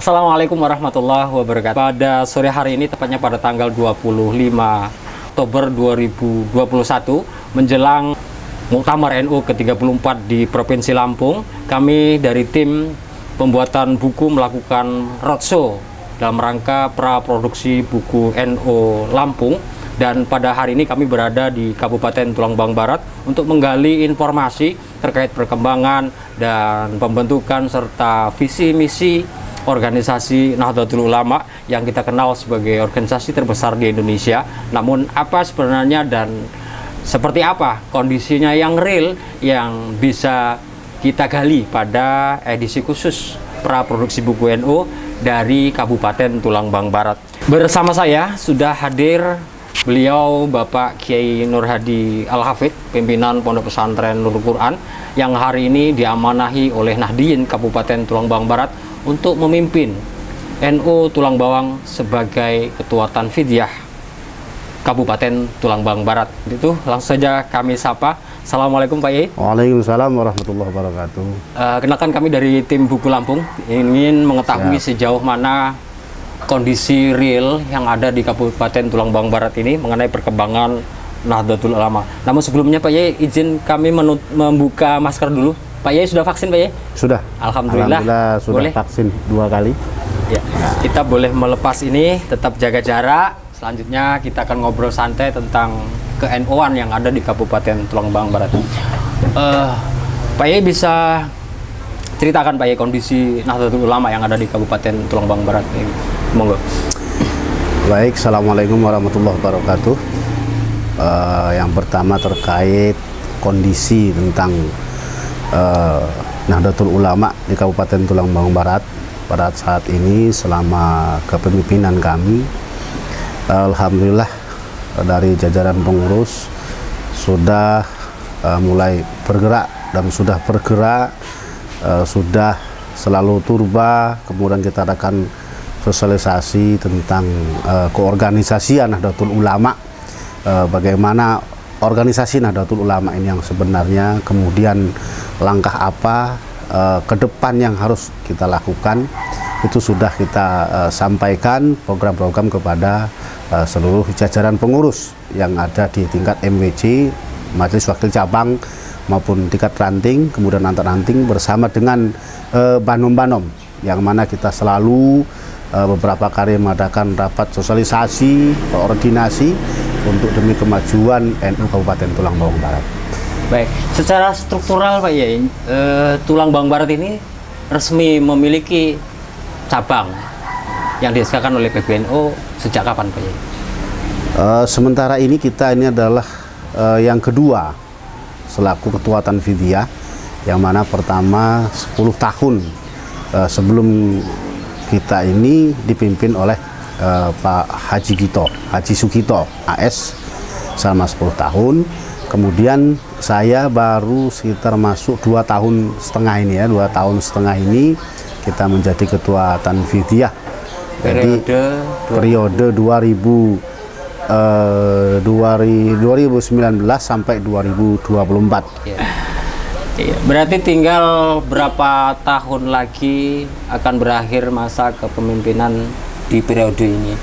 Assalamualaikum warahmatullahi wabarakatuh. Pada sore hari ini, tepatnya pada tanggal 25 Oktober 2021, menjelang Muktamar NU ke-34 di Provinsi Lampung, kami dari tim pembuatan buku melakukan roadshow dalam rangka praproduksi buku NU Lampung. Dan pada hari ini kami berada di Kabupaten Tulang Bawang Barat untuk menggali informasi terkait perkembangan dan pembentukan serta visi misi organisasi Nahdlatul Ulama yang kita kenal sebagai organisasi terbesar di Indonesia. Namun apa sebenarnya dan seperti apa kondisinya yang real yang bisa kita gali pada edisi khusus praproduksi buku NU dari Kabupaten Tulang Bawang Barat. Bersama saya sudah hadir beliau Bapak Kiai Nur Hadi Al-Hafidh, pimpinan Pondok Pesantren Nurul Quran, yang hari ini diamanahi oleh Nahdien Kabupaten Tulang Bawang Barat untuk memimpin NU Tulang Bawang sebagai Ketua Tanfidiyah Kabupaten Tulang Bawang Barat. Itu langsung saja kami sapa. Assalamualaikum Pak Yai. Waalaikumsalam warahmatullahi wabarakatuh. Kenalkan, kami dari tim Buku Lampung ingin mengetahui sejauh mana kondisi real yang ada di Kabupaten Tulang Bawang Barat ini mengenai perkembangan Nahdlatul Ulama. Namun sebelumnya Pak Yai, izin kami membuka masker dulu. Pak Yai sudah vaksin Pak Yai? Sudah. Alhamdulillah sudah boleh vaksin 2 kali. Ya, kita boleh melepas ini, tetap jaga jarak. Selanjutnya kita akan ngobrol santai tentang ke-NU-an yang ada di Kabupaten Tulang Bawang Barat. Pak Yai bisa ceritakan Pak Yai kondisi Nahdlatul Ulama yang ada di Kabupaten Tulang Bawang Barat ini. Monggo. Baik, assalamualaikum warahmatullahi wabarakatuh. Yang pertama terkait kondisi tentang Nahdlatul Ulama di Kabupaten Tulang Bawang Barat pada saat ini selama kepemimpinan kami. Alhamdulillah dari jajaran pengurus sudah mulai bergerak dan sudah bergerak, sudah selalu turba. Kemudian kita akan sosialisasi tentang keorganisasian Nahdlatul Ulama, bagaimana organisasi Nahdlatul Ulama ini yang sebenarnya, kemudian langkah apa ke depan yang harus kita lakukan. Itu sudah kita sampaikan program-program kepada seluruh jajaran pengurus yang ada di tingkat MWC, Majelis Wakil Cabang, maupun tingkat ranting, kemudian antar ranting, bersama dengan banom-banom, yang mana kita selalu beberapa kali mengadakan rapat sosialisasi, koordinasi untuk demi kemajuan NU Kabupaten Tulang Bawang Barat. Baik, secara struktural Pak Yai, Tulang Bawang Barat ini resmi memiliki cabang yang disahkan oleh PBNU sejak kapan Pak Yai? Sementara ini kita ini adalah yang kedua selaku Ketua Tanfidiyah, yang mana pertama 10 tahun sebelum kita ini dipimpin oleh Pak Haji Sugito AS selama 10 tahun. Kemudian saya baru sekitar masuk 2 tahun setengah ini ya, 2 tahun setengah ini kita menjadi Ketua Tanfidiyah. Jadi periode 2019 sampai 2024. Ya. Iya, berarti tinggal berapa tahun lagi akan berakhir masa kepemimpinan di periode ini.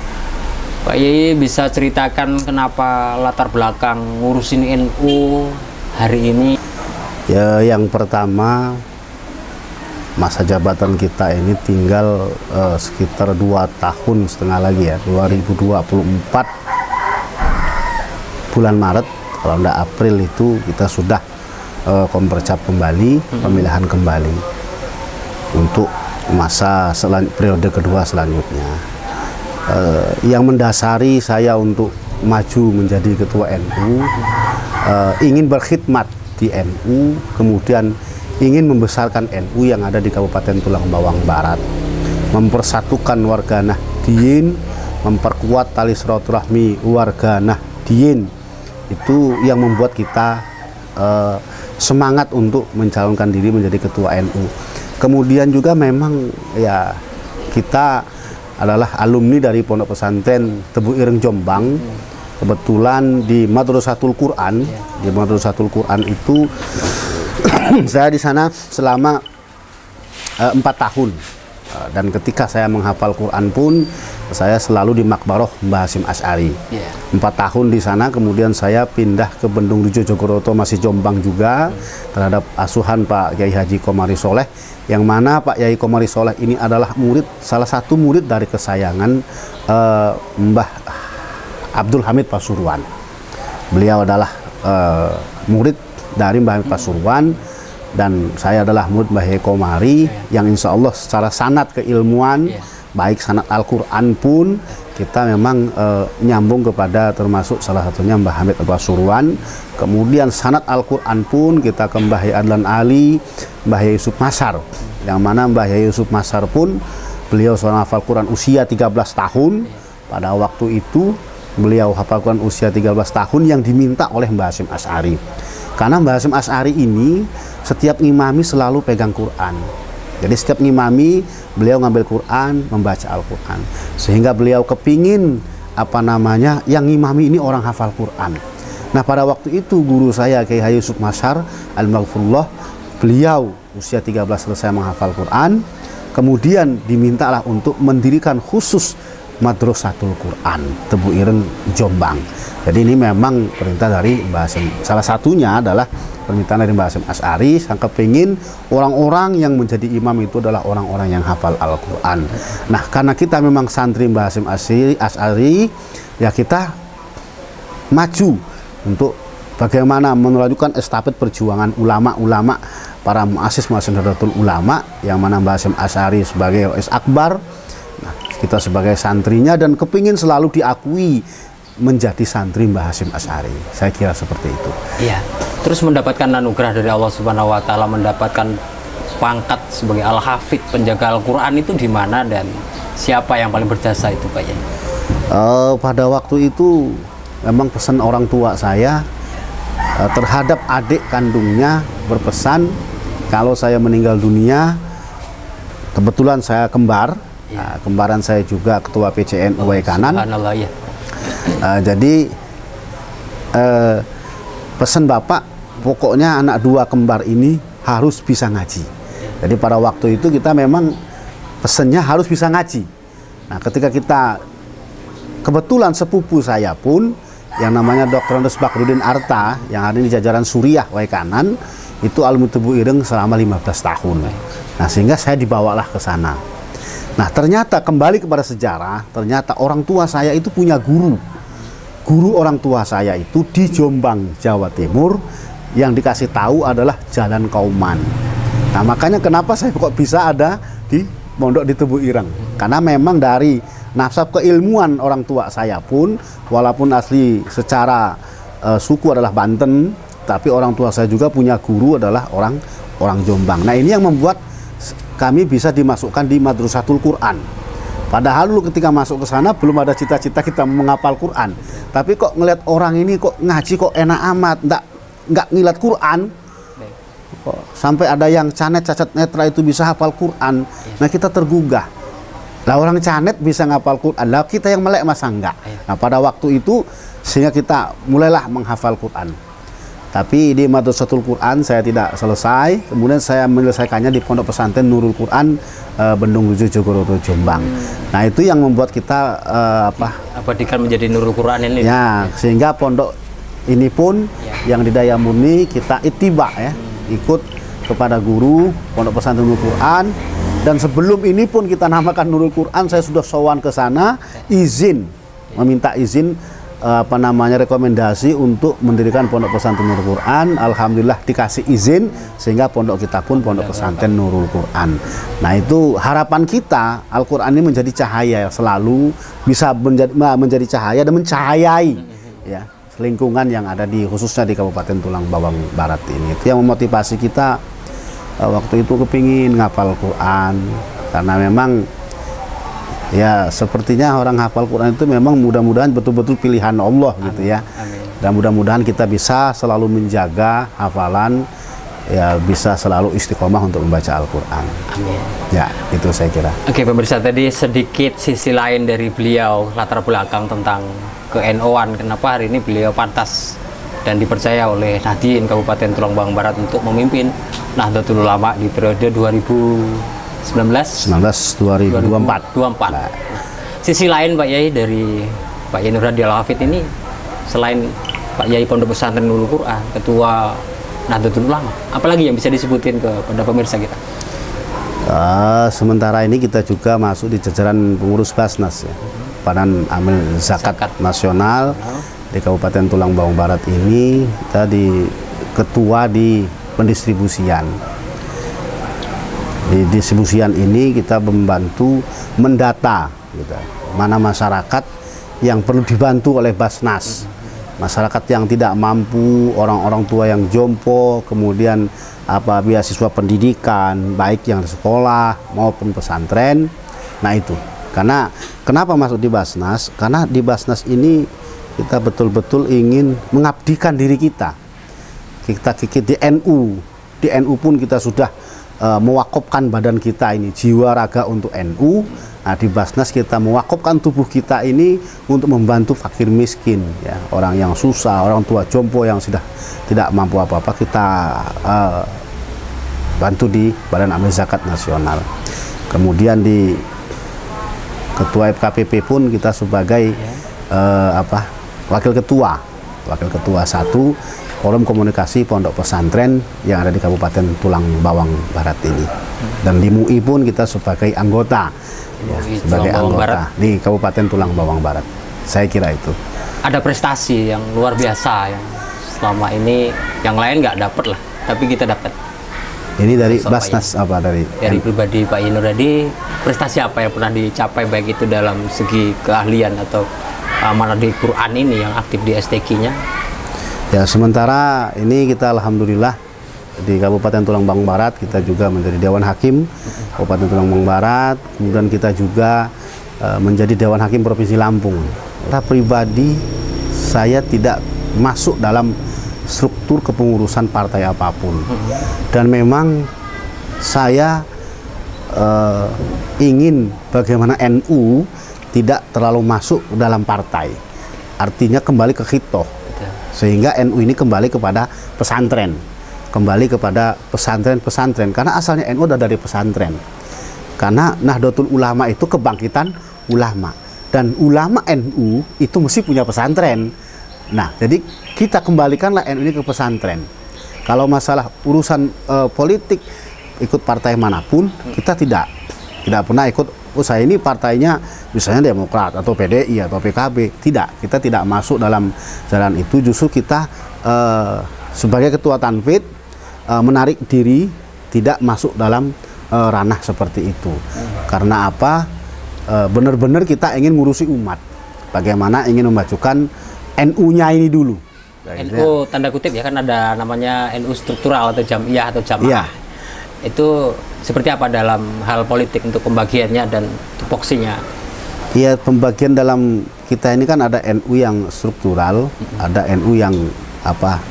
Pak Yai bisa ceritakan kenapa latar belakang ngurusin NU hari ini? Ya, yang pertama, masa jabatan kita ini tinggal sekitar 2 tahun setengah lagi ya, 2024 bulan Maret, kalau enggak April itu kita sudah kompercap kembali, pemilihan kembali untuk masa periode kedua selanjutnya. Yang mendasari saya untuk maju menjadi ketua NU, ingin berkhidmat di NU, kemudian ingin membesarkan NU yang ada di Kabupaten Tulang Bawang Barat, mempersatukan warga Nahdien, memperkuat tali silaturahmi warga Nahdien. Itu yang membuat kita semangat untuk mencalonkan diri menjadi ketua NU. Kemudian juga memang ya kita adalah alumni dari Pondok Pesantren Tebu Ireng Jombang. Kebetulan di Madrasatul Quran, di Madrasatul Quran itu saya di sana selama 4 tahun Dan ketika saya menghafal Quran pun saya selalu di Makbaroh Mbah Hasyim Asy'ari. 4 tahun di sana, kemudian saya pindah ke Bendung Rejo Jogoroto, masih Jombang juga, terhadap asuhan Pak Kiai Haji Komari Soleh, yang mana Pak Kiai Komari Soleh ini adalah salah satu murid dari kesayangan Mbah Abdul Hamid Pasuruan. Beliau adalah murid dari Mbah Hamid Pasuruan, dan saya adalah murid Mbah Kiai Komari yang insya Allah secara sanad keilmuan, baik sanad Al-Quran pun kita memang nyambung kepada termasuk salah satunya Mbah Hamid Pasuruan. Kemudian sanad Al-Quran pun kita ke Mbah Kiai Adlan Ali, Mbah Kiai Yusuf Masar, yang mana Mbah Kiai Yusuf Masar pun beliau seorang hafal Quran usia 13 tahun. Pada waktu itu beliau hafal Quran usia 13 tahun yang diminta oleh Mbah Hasyim Asy'ari. Karena Mbah Hasyim Asy'ari ini setiap ngimami selalu pegang Quran. Jadi setiap ngimami beliau ngambil Quran, membaca Al-Quran. Sehingga beliau kepingin yang ngimami ini orang hafal Quran. Nah, pada waktu itu guru saya Kiai Haji Yusuf Masar Al-Maghfurullah, beliau usia 13 selesai menghafal Quran. Kemudian dimintalah untuk mendirikan khusus Madrasatul Quran Tebu Ireng Jombang. Jadi ini memang perintah dari Mbah Hasyim. Salah satunya adalah permintaan dari Mbah Hasyim Asy'ari, yang kepingin orang-orang yang menjadi imam itu adalah orang-orang yang hafal Al-Quran. Nah, karena kita memang santri Mbah Hasyim Asy'ari, ya kita maju untuk bagaimana melanjutkan estafet perjuangan ulama-ulama, para muassis Nahdlatul Ulama, yang mana Mbah Hasyim Asy'ari sebagai Rais Akbar, kita sebagai santrinya, dan kepingin selalu diakui menjadi santri Mbah Hasyim Asy'ari. Saya kira seperti itu. Iya. Terus mendapatkan anugerah dari Allah Subhanahu wa taala, mendapatkan pangkat sebagai Al-Hafidh, penjaga Al-Qur'an, itu di mana dan siapa yang paling berjasa itu, Pak Yai? Pada waktu itu memang pesan orang tua saya terhadap adik kandungnya, berpesan kalau saya meninggal dunia, kebetulan saya kembar. Kembaran saya juga ketua PCN Waikanan. Ya. Jadi pesan bapak, pokoknya anak 2 kembar ini harus bisa ngaji. Jadi pada waktu itu kita memang pesannya harus bisa ngaji. Nah, ketika kita kebetulan sepupu saya pun yang namanya Dr. Andes Bakrudin Arta, yang ada di jajaran Suriah Waikanan, itu alumni Tebu Ireng selama 15 tahun. Nah, sehingga saya dibawalah ke sana. Nah, ternyata kembali kepada sejarah, ternyata orang tua saya itu punya guru. Guru orang tua saya itu di Jombang, Jawa Timur, yang dikasih tahu adalah Jalan Kauman. Nah, makanya kenapa saya kok bisa ada di Pondok di Tebu Ireng. Karena memang dari nasab keilmuan orang tua saya pun, walaupun asli secara suku adalah Banten, tapi orang tua saya juga punya guru adalah orang Jombang. Nah, ini yang membuat kami bisa dimasukkan di Madrasatul Quran. Padahal dulu ketika masuk ke sana belum ada cita-cita kita menghafal Quran. Tapi kok ngeliat orang ini kok ngaji kok enak amat, nggak ngilat Quran. Kok sampai ada yang canet cacat netra itu bisa hafal Quran. Nah, kita tergugah. Lah, orang canet bisa ngapal Quran, lah kita yang melek masa enggak. Nah, pada waktu itu sehingga kita mulailah menghafal Quran. Tapi di Madrasatul Quran saya tidak selesai, kemudian saya menyelesaikannya di Pondok Pesantren Nurul Quran Bendung Rejo Jogoroto Jombang. Nah, itu yang membuat kita abadikan menjadi Nurul Quran ini. Ya, sehingga pondok ini pun yang di Dayamuni kita ittiba ya, ikut kepada guru Pondok Pesantren Nurul Quran. Dan sebelum ini pun kita namakan Nurul Quran, saya sudah sowan ke sana meminta izin rekomendasi untuk mendirikan Pondok Pesantren Nurul Quran. Alhamdulillah dikasih izin, sehingga pondok kita pun Pondok Pesantren Nurul Quran. Nah, itu harapan kita, Al-Quran ini menjadi cahaya, selalu bisa menjadi cahaya dan mencahayai ya lingkungan yang ada khususnya di Kabupaten Tulang Bawang Barat ini. Itu yang memotivasi kita waktu itu kepingin ngapal Quran, karena memang ya sepertinya orang hafal Quran itu memang mudah-mudahan betul-betul pilihan Allah gitu ya. Amin. Dan mudah-mudahan kita bisa selalu menjaga hafalan, ya bisa selalu istiqomah untuk membaca Al-Quran. Amin. Ya, itu saya kira. Oke, pemirsa, tadi sedikit sisi lain dari beliau, latar belakang tentang ke-NO-an, kenapa hari ini beliau pantas dan dipercaya oleh Nahdien Kabupaten Tulang Bawang Barat untuk memimpin Nahdlatul Ulama di periode 2021 2024. Nah. Sisi lain Pak Yai dari Pak Yai Nur Hadi Al-Hafidh ini, selain Pak Yai Pondok Pesantren Nurul Quran, Ketua Nahdlatul Ulama, apalagi yang bisa disebutin kepada pemirsa kita? Sementara ini kita juga masuk di jajaran pengurus Basnas ya. Badan Amil Zakat Nasional di Kabupaten Tulang Bawang Barat ini kita ketua di pendistribusian. Di distribusian ini kita membantu mendata gitu, mana masyarakat yang perlu dibantu oleh Basnas, masyarakat yang tidak mampu, orang-orang tua yang jompo, kemudian beasiswa pendidikan baik yang di sekolah maupun pesantren. Nah itu karena kenapa masuk di Basnas, karena di Basnas ini kita betul-betul ingin mengabdikan diri kita di NU pun kita sudah mewakafkan badan kita ini jiwa raga untuk NU. Nah di Basnas kita mewakafkan tubuh kita ini untuk membantu fakir miskin ya, orang yang susah, orang tua jompo yang sudah tidak mampu apa-apa, kita bantu di Badan Amil Zakat Nasional. Kemudian di Ketua FKPP pun kita sebagai wakil ketua 1 Forum Komunikasi Pondok Pesantren yang ada di Kabupaten Tulang Bawang Barat ini. Dan di MUI pun kita sebagai anggota di Kabupaten Tulang Bawang Barat. Saya kira itu. Ada prestasi yang luar biasa yang selama ini yang lain nggak dapat lah, tapi kita dapat. Ini dari Basnas dari pribadi Pak Yai Nur Hadi, prestasi apa yang pernah dicapai baik itu dalam segi keahlian atau mana di Quran ini yang aktif di STQ-nya? Ya sementara ini kita alhamdulillah di Kabupaten Tulang Bawang Barat kita juga menjadi Dewan Hakim Kabupaten Tulang Bawang Barat, kemudian kita juga menjadi Dewan Hakim Provinsi Lampung. Secara pribadi saya tidak masuk dalam struktur kepengurusan partai apapun, dan memang saya ingin bagaimana NU tidak terlalu masuk dalam partai, artinya kembali ke khitoh, sehingga NU ini kembali kepada pesantren, karena asalnya NU adalah dari pesantren, karena Nahdlatul Ulama itu kebangkitan ulama, dan ulama NU itu mesti punya pesantren. Nah jadi kita kembalikanlah NU ini ke pesantren. Kalau masalah urusan politik ikut partai manapun, kita tidak pernah ikut. Saya ini partainya misalnya Demokrat atau PDI atau PKB, kita tidak masuk dalam jalan itu. Justru kita sebagai ketua Tanfid menarik diri, tidak masuk dalam ranah seperti itu. Karena apa? Benar-benar kita ingin ngurusi umat, bagaimana ingin memajukan NU-nya ini dulu. NU tanda kutip ya, kan ada namanya NU struktural atau jamiah atau jamaah. Ya. Itu seperti apa dalam hal politik untuk pembagiannya dan tupoksinya? Iya, pembagian dalam kita ini kan ada NU yang struktural, ada NU yang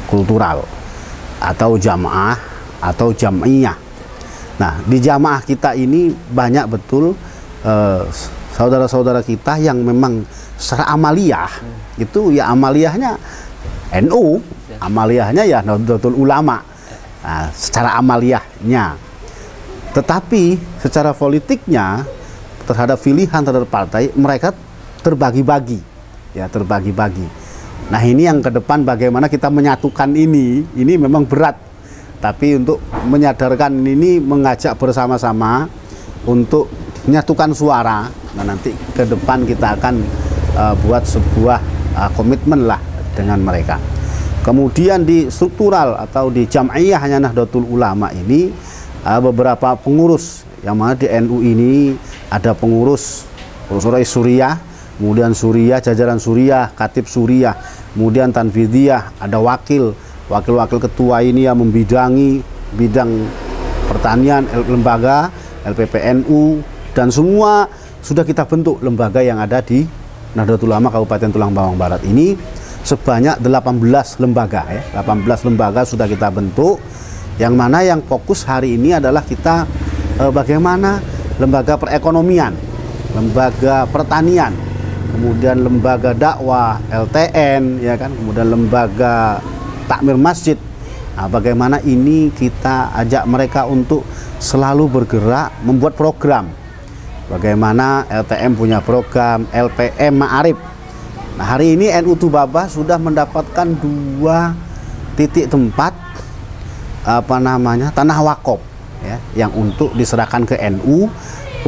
kultural, atau jamaah atau jamiyah. Nah, di jamaah kita ini banyak betul saudara-saudara kita yang memang secara amaliyah itu ya amaliyahnya NU, amaliyahnya ya Nahdlatul Ulama. Nah, secara amaliyahnya, tetapi secara politiknya terhadap pilihan terhadap partai mereka terbagi-bagi. Nah ini yang ke depan bagaimana kita menyatukan ini memang berat, tapi untuk menyadarkan ini mengajak bersama-sama untuk menyatukan suara. Nah nanti ke depan kita akan buat sebuah komitmen lah dengan mereka. Kemudian di struktural atau di jam'iyah hanya Nahdlatul Ulama ini beberapa pengurus, yang mana di NU ini ada pengurus Suriah, kemudian Suriah, jajaran Suriah, Katib Suriah, kemudian Tanfidiyah, ada wakil ketua ini yang membidangi bidang pertanian, lembaga, LPPNU, dan semua sudah kita bentuk lembaga yang ada di Nahdlatul Ulama Kabupaten Tulang Bawang Barat ini. Sebanyak 18 lembaga ya, 18 lembaga sudah kita bentuk, yang mana yang fokus hari ini adalah kita bagaimana lembaga perekonomian, lembaga pertanian, kemudian lembaga dakwah LTN ya kan, kemudian lembaga takmir masjid. Nah, bagaimana ini kita ajak mereka untuk selalu bergerak membuat program. Bagaimana LTM punya program LPM Ma'arif. Nah, hari ini NU Tubaba sudah mendapatkan 2 titik tempat tanah wakaf ya, yang untuk diserahkan ke NU.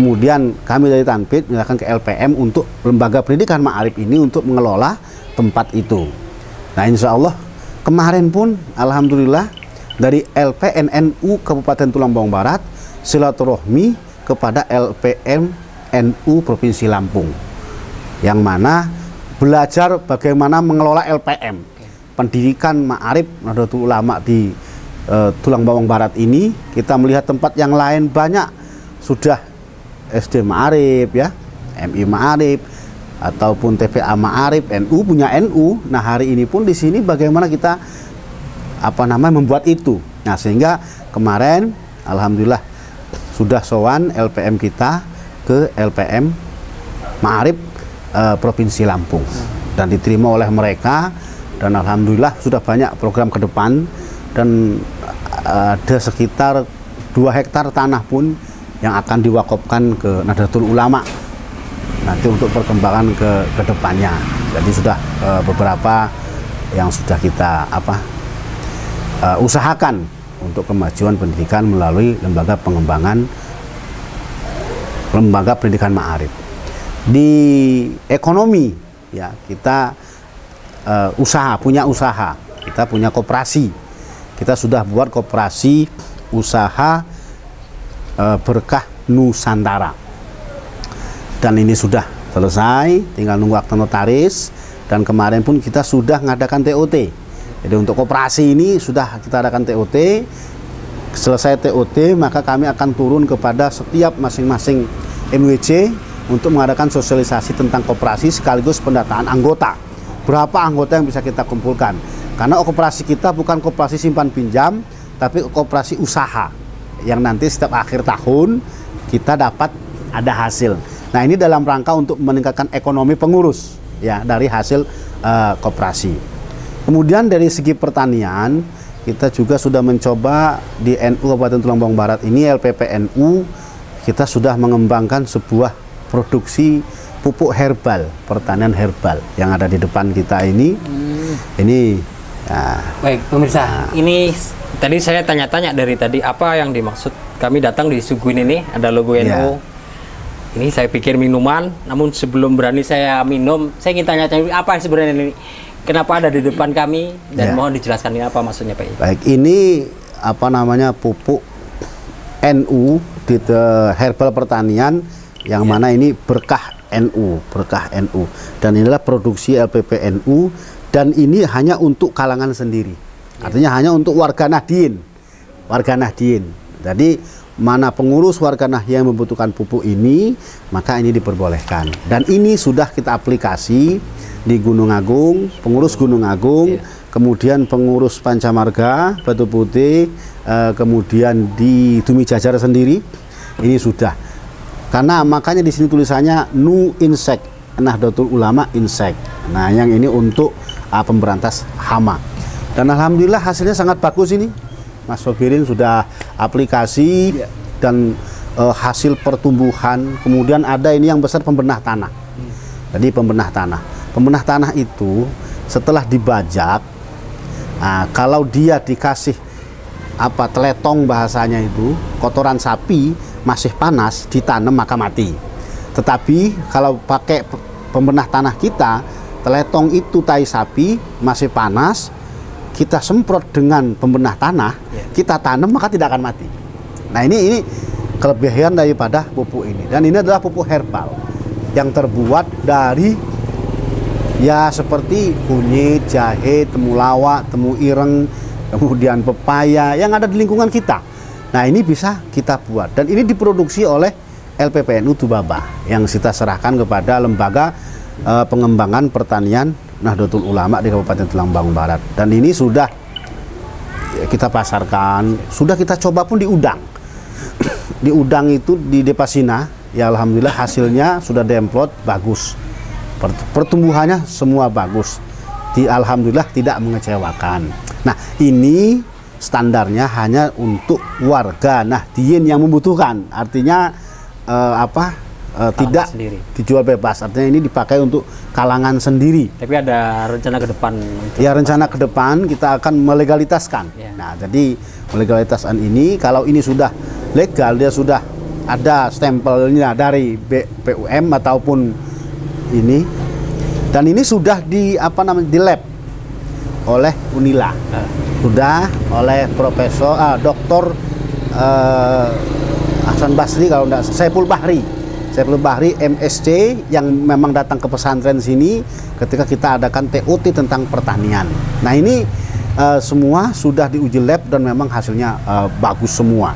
Kemudian kami dari Tanpid menyerahkan ke LPM untuk lembaga pendidikan Ma'arif ini untuk mengelola tempat itu. Nah, insya Allah kemarin pun alhamdulillah dari LPN NU Kabupaten Tulang Bawang Barat silaturahmi kepada LPM NU Provinsi Lampung, yang mana belajar bagaimana mengelola LPM pendidikan Ma'arif Nahdlatul Ulama di Tulang Bawang Barat ini. Kita melihat tempat yang lain banyak sudah SD Ma'arif ya, MI Ma'arif ataupun TPA Ma'arif, NU punya NU. Nah, hari ini pun di sini bagaimana kita membuat itu. Nah, sehingga kemarin alhamdulillah sudah sowan LPM kita ke LPM Ma'arif Provinsi Lampung dan diterima oleh mereka, dan alhamdulillah sudah banyak program ke depan, dan ada sekitar 2 hektar tanah pun yang akan diwakafkan ke Nahdlatul Ulama nanti untuk perkembangan ke depannya. Jadi sudah beberapa yang sudah kita usahakan untuk kemajuan pendidikan melalui lembaga pendidikan Ma'arif. Di ekonomi ya, kita punya usaha, kita punya koperasi. Kita sudah buat koperasi usaha Berkah Nusantara, dan ini sudah selesai, tinggal nunggu akta notaris. Dan kemarin pun kita sudah mengadakan TOT. Jadi untuk koperasi ini sudah kita adakan TOT. Selesai TOT, maka kami akan turun kepada setiap masing-masing MWC untuk mengadakan sosialisasi tentang koperasi sekaligus pendataan anggota. Berapa anggota yang bisa kita kumpulkan? Karena koperasi kita bukan koperasi simpan pinjam, tapi koperasi usaha yang nanti setiap akhir tahun kita dapat ada hasil. Nah, ini dalam rangka untuk meningkatkan ekonomi pengurus ya dari hasil koperasi. Kemudian dari segi pertanian, kita juga sudah mencoba di NU Kabupaten Tulang Bawang Barat ini, LPPNU, kita sudah mengembangkan sebuah produksi pupuk herbal, pertanian herbal yang ada di depan kita ini. Ini baik pemirsa, ini tadi saya tanya-tanya dari tadi apa yang dimaksud. Kami datang di Suguin ini ada logo NU. Ini saya pikir minuman, namun sebelum berani saya minum, saya ingin tanya-tanya apa yang sebenarnya ini. Kenapa ada di depan kami, dan mohon dijelaskan ini apa maksudnya Pak. Baik, ini pupuk NU di herbal pertanian yang mana ini Berkah NU, Berkah NU, dan inilah produksi LPPNU, dan ini hanya untuk kalangan sendiri. Artinya hanya untuk warga Nahdien. Jadi mana pengurus warga Nahdien yang membutuhkan pupuk ini, maka ini diperbolehkan. Dan ini sudah kita aplikasi di Gunung Agung, pengurus Gunung Agung, kemudian pengurus Pancamarga, Batu Putih, kemudian di Tumi Jajar sendiri, ini sudah. Karena makanya di sini tulisannya Nu Insek, Nahdlatul Ulama Insek. Nah, yang ini untuk pemberantas hama. Dan alhamdulillah hasilnya sangat bagus ini. Mas Sobirin sudah aplikasi dan hasil pertumbuhan. Kemudian ada ini yang besar pembenah tanah. Jadi pembenah tanah itu setelah dibajak, kalau dia dikasih teletong bahasanya itu, kotoran sapi masih panas, ditanam maka mati. Tetapi kalau pakai pembenah tanah kita, teletong itu tai sapi masih panas, kita semprot dengan pembenah tanah, kita tanam maka tidak akan mati. Nah, ini kelebihan daripada pupuk ini. Dan ini adalah pupuk herbal yang terbuat dari seperti kunyit, jahe, temulawak, temu ireng, kemudian pepaya yang ada di lingkungan kita. Nah, ini bisa kita buat, dan ini diproduksi oleh LPPNU Tubaba yang kita serahkan kepada lembaga pengembangan pertanian Nahdlatul Ulama di Kabupaten Tulang Bawang Barat. Dan ini sudah kita pasarkan, sudah kita coba pun di Udang. Di Udang itu di Depasina, ya alhamdulillah hasilnya sudah demplot bagus. Pertumbuhannya semua bagus. Alhamdulillah tidak mengecewakan. Nah, ini standarnya hanya untuk warga Nahdliyin yang membutuhkan. Artinya tidak sendiri dijual bebas. Artinya ini dipakai untuk kalangan sendiri. Tapi ada rencana ke depan? Ya, rencana ke depan kita akan melegalitaskan. Ya. Nah, jadi melegalitaskan ini, kalau ini sudah legal, dia sudah ada stempelnya dari BPOM ataupun ini, dan ini sudah di di lab oleh Unila, sudah oleh Profesor Dr. Hasan Basri, kalau tidak Saiful Bahri MSc, yang memang datang ke pesantren sini ketika kita adakan TOT tentang pertanian. Nah, ini semua sudah diuji lab dan memang hasilnya bagus semua.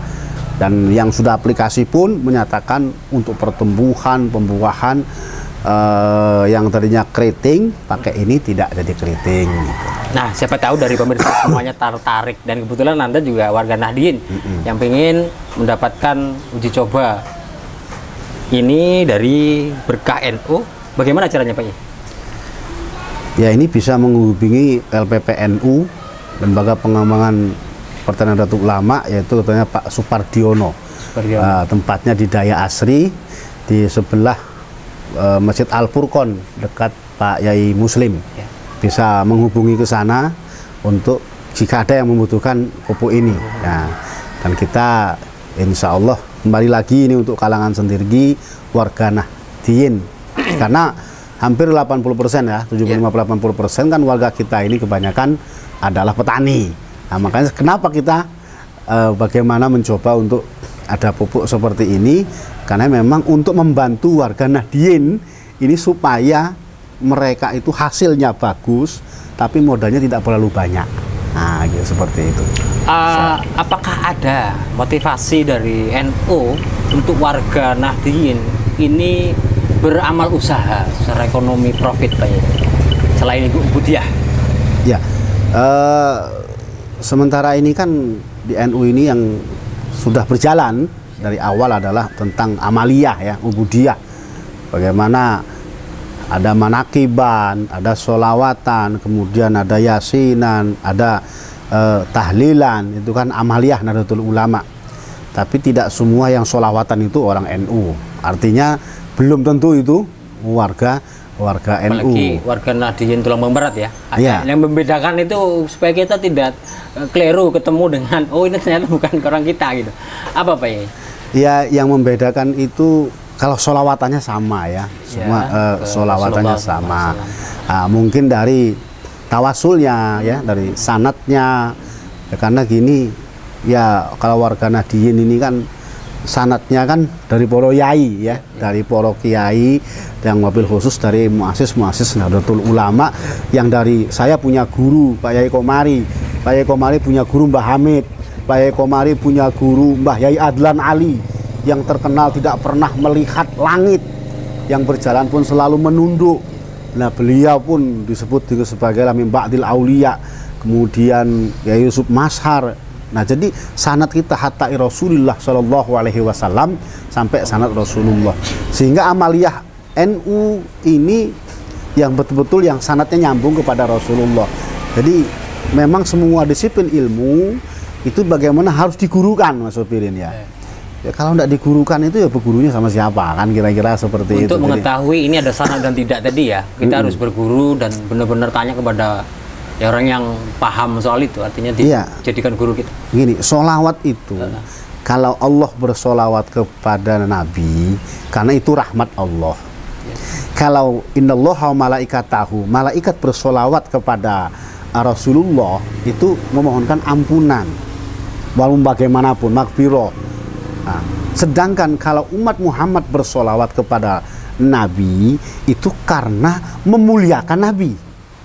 Dan yang sudah aplikasi pun menyatakan untuk pertumbuhan, pembuahan yang tadinya keriting, pakai ini tidak jadi keriting. Gitu. Nah, siapa tahu dari pemirsa semuanya tertarik, dan kebetulan Anda juga warga Nahdliyin yang pengen mendapatkan uji coba ini dari berkah NU. Bagaimana caranya, Pak? Ya, ini bisa menghubungi LPPNU, Lembaga Pengembangan Pertanian Nahdlatul Ulama, yaitu katanya Pak Supardiono. Tempatnya di Daya Asri, di sebelah Masjid Al Furqon, dekat Pak Yai Muslim. Ya. Bisa menghubungi ke sana untuk jika ada yang membutuhkan pupuk ini. Nah, dan kita insya Allah kembali lagi ini untuk kalangan sendiri warga Nahdliyin, karena hampir 80% ya, 75-80% kan warga kita ini kebanyakan adalah petani. Nah, makanya kenapa kita bagaimana mencoba untuk ada pupuk seperti ini, karena memang untuk membantu warga Nahdliyin ini supaya mereka itu hasilnya bagus tapi modalnya tidak terlalu banyak. Nah, gitu, seperti itu. Apakah ada motivasi dari NU untuk warga Nahdliyin ini beramal usaha secara ekonomi profit, Pak, selain Ibu Budiah? Ya, sementara ini kan di NU ini yang sudah berjalan dari awal adalah tentang amaliyah, ya, ubudiyah. Bagaimana ada manakiban, ada solawatan, kemudian ada yasinan, ada tahlilan, itu kan amaliyah Nahdlatul Ulama. Tapi tidak semua yang solawatan itu orang NU. Artinya belum tentu itu warga NU. Apalagi warga Nahdliyin Tulang Barat ya. Ya. Yang membedakan itu supaya kita tidak keliru ketemu dengan ini ternyata bukan orang kita gitu. Apa, Pak? Ya, yang membedakan itu kalau solawatannya sama ya, semua solawatannya sama. Mungkin dari tawasulnya ya, dari sanatnya ya, karena gini ya, kalau warga Nahdliyin ini kan sanatnya kan dari para yai ya, dari para kiai, yang mobil khusus dari muassis Nahdlatul Ulama, yang dari saya punya guru Pak Yai Komari, Pak Yai Komari punya guru Mbah Hamid, Pak Yai Komari punya guru Mbah Yai Adlan Ali, yang terkenal tidak pernah melihat langit, yang berjalan pun selalu menunduk. Nah, beliau pun disebut juga sebagai Lamim Ba'dil Aulia. Kemudian ya Yusuf Mashar. Nah, jadi sanad kita hatta Rasulullah Shallallahu Alaihi Wasallam sampai sanad Rasulullah. Sehingga amaliyah NU ini yang betul-betul yang sanadnya nyambung kepada Rasulullah. Jadi memang semua disiplin ilmu itu bagaimana harus digurukan, Mas Sopirin ya. Ya, kalau tidak digurukan itu ya bergurunya sama siapa, kan kira-kira seperti itu. Untuk mengetahui ini ada sanad dan tidak tadi ya, kita harus berguru dan benar-benar tanya kepada ya orang yang paham soal itu, artinya dijadikan guru kita. Gini, sholawat itu kalau Allah bersolawat kepada Nabi, karena itu rahmat Allah. Kalau innallaha malaikatahu, malaikat bersolawat kepada Rasulullah, itu memohonkan ampunan walaupun bagaimanapun, maghfirah. Nah, sedangkan kalau umat Muhammad bersolawat kepada Nabi itu karena memuliakan Nabi.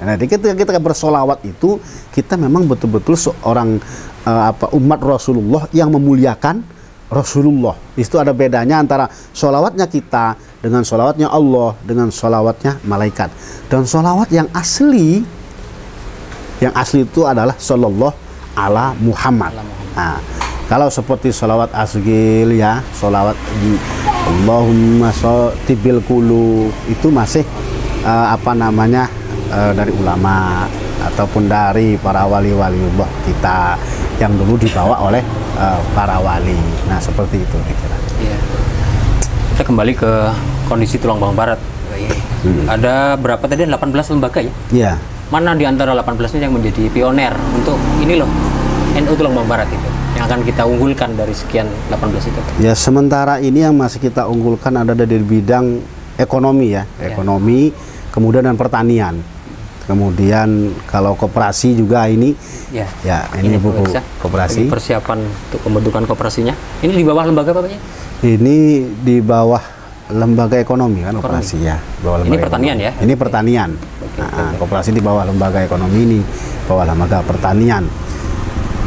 Nah, ketika kita bersolawat itu kita memang betul-betul seorang umat Rasulullah yang memuliakan Rasulullah. Itu ada bedanya antara solawatnya kita dengan solawatnya Allah dengan solawatnya malaikat. Dan solawat yang asli itu adalah sallallahu ala Muhammad. Nah, kalau seperti sholawat asgil ya, sholawat Allahumma tibil kulu, itu masih dari ulama ataupun dari para wali-waliullah kita. yang dulu dibawa oleh para wali. Nah, seperti itu kira-kira. Iya. Kita kembali ke kondisi Tulang Bawang Barat. Ada berapa tadi? 18 lembaga ya? Iya. Mana di antara 18 ini yang menjadi pioner untuk ini loh, NU Tulang Bawang Barat itu yang akan kita unggulkan dari sekian 18 itu? Ya, sementara ini yang masih kita unggulkan ada di bidang ekonomi ya, ekonomi, kemudian dan pertanian. Kemudian kalau koperasi juga ini, ya ini buku koperasi. Ini persiapan untuk pembentukan koperasinya. Ini di bawah lembaga apa Pak? Ini di bawah lembaga ekonomi kan koperasi ya. Bawah ini pertanian ekonomi. Ya? Ini pertanian. Koperasi di bawah lembaga ekonomi, ini bawah lembaga pertanian.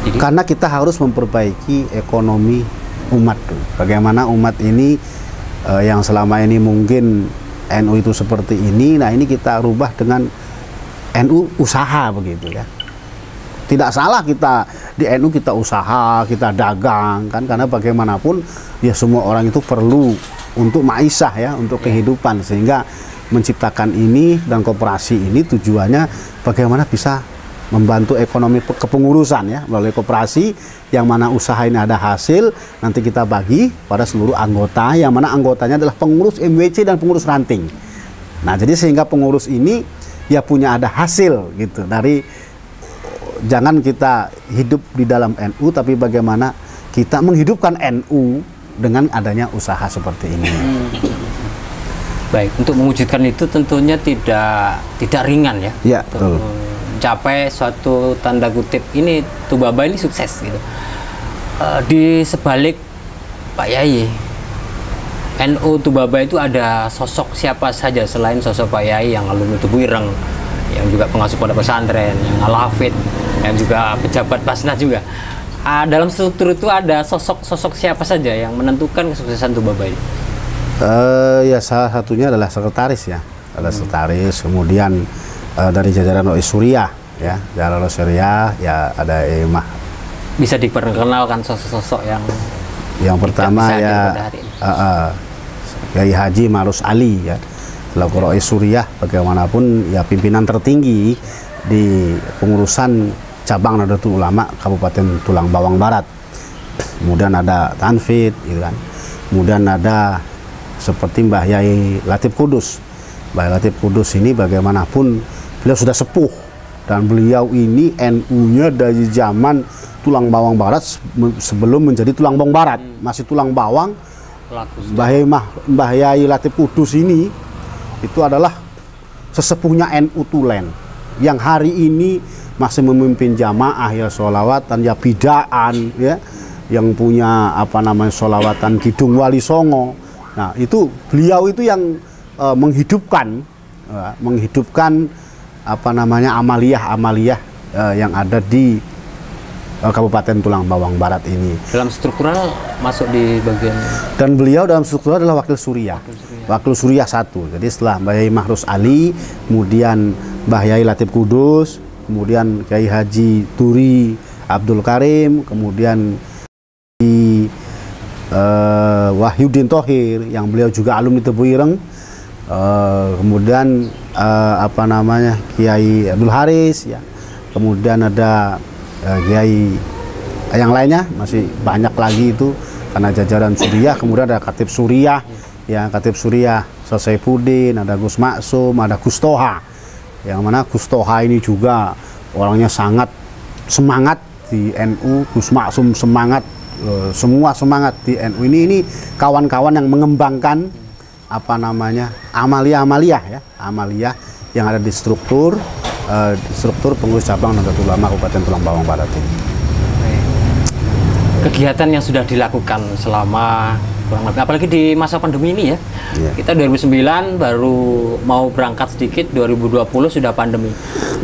Jadi, karena kita harus memperbaiki ekonomi umat. Bagaimana umat ini yang selama ini mungkin NU itu seperti ini, nah ini kita rubah dengan NU usaha begitu ya. Tidak salah kita di NU kita usaha, kita dagang kan, karena bagaimanapun ya semua orang itu perlu untuk maisah ya, untuk kehidupan, sehingga menciptakan ini dan koperasi ini tujuannya bagaimana bisa membantu ekonomi kepengurusan ya melalui koperasi, yang mana usaha ini ada hasil nanti kita bagi pada seluruh anggota, yang mana anggotanya adalah pengurus MWC dan pengurus ranting. Nah, jadi sehingga pengurus ini ya punya ada hasil gitu dari, jangan kita hidup di dalam NU, tapi bagaimana kita menghidupkan NU dengan adanya usaha seperti ini. Baik, untuk mewujudkan itu tentunya tidak ringan ya. Ya, betul. Mencapai suatu tanda kutip ini Tubaba ini sukses gitu. Di sebalik Pak Yai, NU Tubaba itu ada sosok siapa saja selain sosok Pak Yai yang alumni Tubuh Ireng, yang juga pengasuh pondok pesantren, yang al-hafid, yang juga pejabat Basnas juga. Dalam struktur itu ada sosok siapa saja yang menentukan kesuksesan Tubaba ini? Ya salah satunya adalah sekretaris ya, ada sekretaris, kemudian dari jajaran Rois Suriah ya, jajaran Rois Suriah ya ada Imah. Bisa diperkenalkan sosok-sosok yang pertama ya Kiai Haji Marus Ali ya, selaku Rois Suriah, bagaimanapun ya pimpinan tertinggi di pengurusan cabang Nahdlatul Ulama Kabupaten Tulang Bawang Barat. Kemudian ada Tanfid gitu kan. Kemudian ada seperti Mbah Yai Latif Kudus. Mbah Latif Kudus ini bagaimanapun beliau sudah sepuh, dan beliau ini NU-nya dari zaman Tulang Bawang Barat sebelum menjadi Tulang Bawang Barat, masih Tulang Bawang. Mbah Yai Latif Kudus ini itu adalah sesepuhnya NU Tulen yang hari ini masih memimpin jamaah ya, sholawatan ya, bidaan ya, yang punya apa namanya sholawatan Kidung Wali Songo. Nah, itu beliau itu yang menghidupkan apa namanya amaliyah yang ada di Kabupaten Tulang Bawang Barat ini. Dalam struktural masuk di bagian, dan beliau dalam struktural adalah Wakil Suriah. Wakil Suriah 1. Jadi setelah Mbah Yai Marus Ali, kemudian Mbah Yai Latif Kudus, kemudian Kiai Haji Turi Abdul Karim, kemudian di Wahyudin Thohir yang beliau juga alumni Tebu Ireng, kemudian apa namanya Kiai Abdul Haris ya, kemudian ada Kiai yang lainnya masih banyak lagi itu karena jajaran Suriah. Kemudian ada Katib Suriah ya, Katib Suriah Sosaifuddin, ada Gus Maksum, ada Gus Toha, yang mana Gus Toha ini juga orangnya sangat semangat di NU. Gus Maksum semangat, semua semangat di NU. Ini kawan-kawan yang mengembangkan apa namanya amaliyah ya, amaliyah yang ada di struktur pengurus cabang Nahdlatul Ulama Kabupaten Tulang Bawang Barat ini. Kegiatan yang sudah dilakukan selama kurang lebih, apalagi di masa pandemi ini ya. Kita 2009 baru mau berangkat sedikit, 2020 sudah pandemi.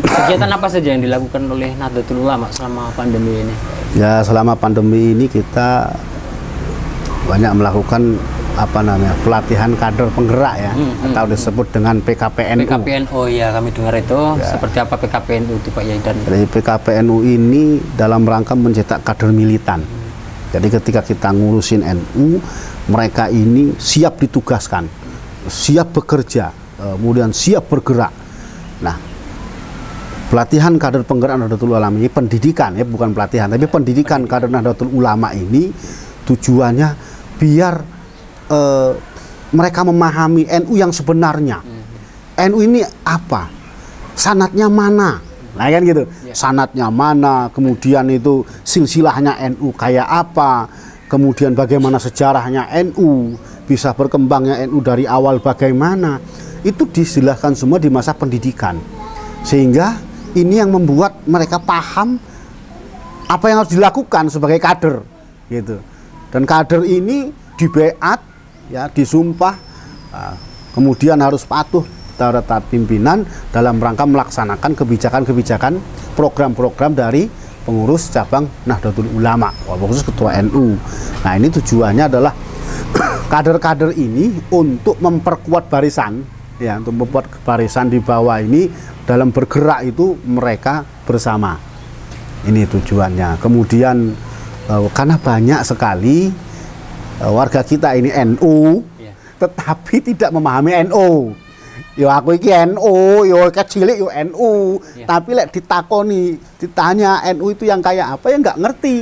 Kegiatan apa saja yang dilakukan oleh Nahdlatul Ulama selama pandemi ini? Ya, selama pandemi ini kita banyak melakukan apa namanya pelatihan kader penggerak ya, atau disebut dengan PKPNU. PKPNU ya, kami dengar itu ya. Seperti apa PKPNU itu Pak Yai? Dan dari PKPNU ini dalam rangka mencetak kader militan. Jadi ketika kita ngurusin NU, mereka ini siap ditugaskan, siap bekerja, kemudian siap bergerak. Nah, pelatihan kader penggerak Nahdlatul Ulama ini, pendidikan ya, bukan pelatihan, tapi pendidikan kader Nahdlatul Ulama ini tujuannya biar mereka memahami NU yang sebenarnya. NU ini apa? Sanatnya mana? Nah kan gitu. Sanatnya mana? Kemudian itu silsilahnya NU kayak apa? Kemudian bagaimana sejarahnya NU? Bisa berkembangnya NU dari awal bagaimana? Itu dijelaskan semua di masa pendidikan. Sehingga ini yang membuat mereka paham apa yang harus dilakukan sebagai kader gitu. Dan kader ini dibeat ya, disumpah, kemudian harus patuh terhadap pimpinan dalam rangka melaksanakan kebijakan-kebijakan, program-program dari pengurus cabang Nahdlatul Ulama, khusus ketua NU. Nah ini tujuannya adalah kader-kader ini untuk memperkuat barisan, ya, untuk membuat barisan di bawah ini dalam bergerak itu mereka bersama. Ini tujuannya. Kemudian karena banyak sekali warga kita ini NU, tetapi tidak memahami NU. Yo aku iki NU, yo kecilik yo NU, tapi lek ditanya NU itu yang kayak apa ya nggak ngerti.